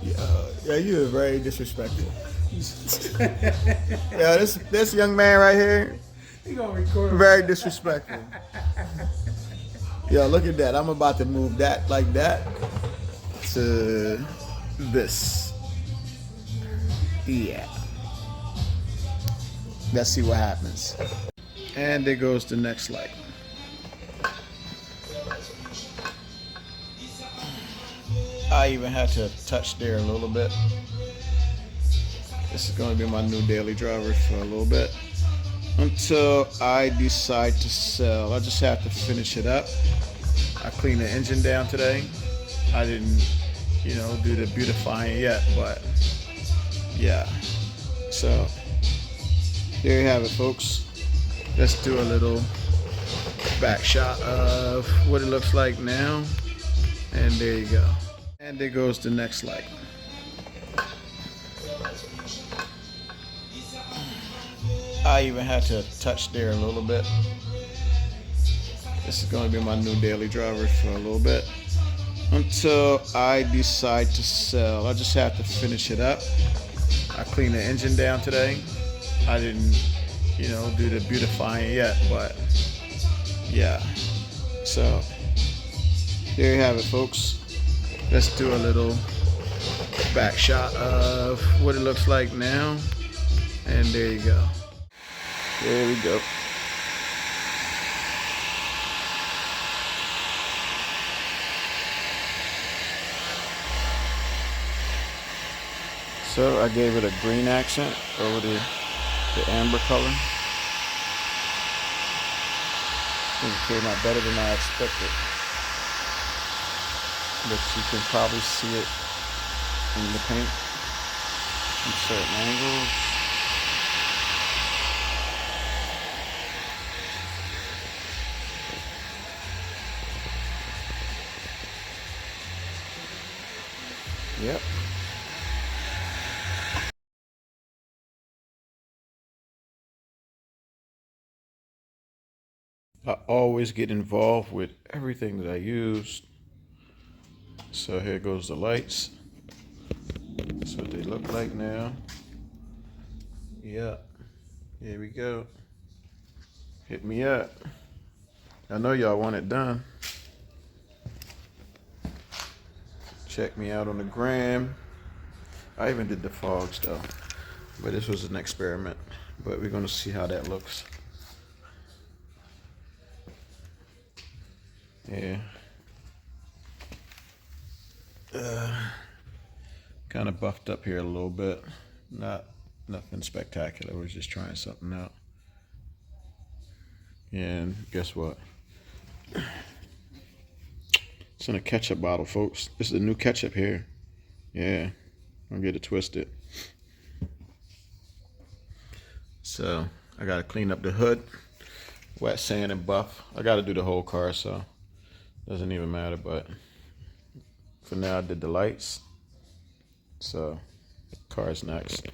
Yeah, you are very disrespectful. Yeah, this young man right here, You gonna record me? very disrespectful. Yo, look at that. I'm about to move that like that to this. Yeah. Let's see what happens. And there goes the next light. I even had to touch there a little bit. This is going to be my new daily driver for a little bit until I decide to sell. I just have to finish it up. I cleaned the engine down today. I didn't, do the beautifying yet, but yeah. So there you have it, folks. Let's do a little back shot of what it looks like now. And there you go. And there goes the next light. I even had to touch there a little bit. This is going to be my new daily driver for a little bit until I decide to sell. I just have to finish it up. I cleaned the engine down today. I didn't, do the beautifying yet, but yeah. So there you have it, folks. Let's do a little back shot of what it looks like now. And there you go. There we go. So I gave it a green accent over the amber color. It came out better than I expected. But you can probably see it in the paint from certain angles. Yep. I always get involved with everything that I use. So here goes the lights. That's what they look like now. Yeah. Here we go. Hit me up. I know y'all want it done. Check me out on the gram. I even did the fogs though. But this was an experiment. But we're gonna see how that looks. Yeah. Kind of buffed up here a little bit. Nothing spectacular. We're just trying something out. And guess what? It's in a ketchup bottle, folks. This is the new ketchup here. Yeah. Don't get it twisted. So I gotta clean up the hood. Wet sand and buff. I gotta do the whole car, so it doesn't even matter, but for now I did the lights. So car's next.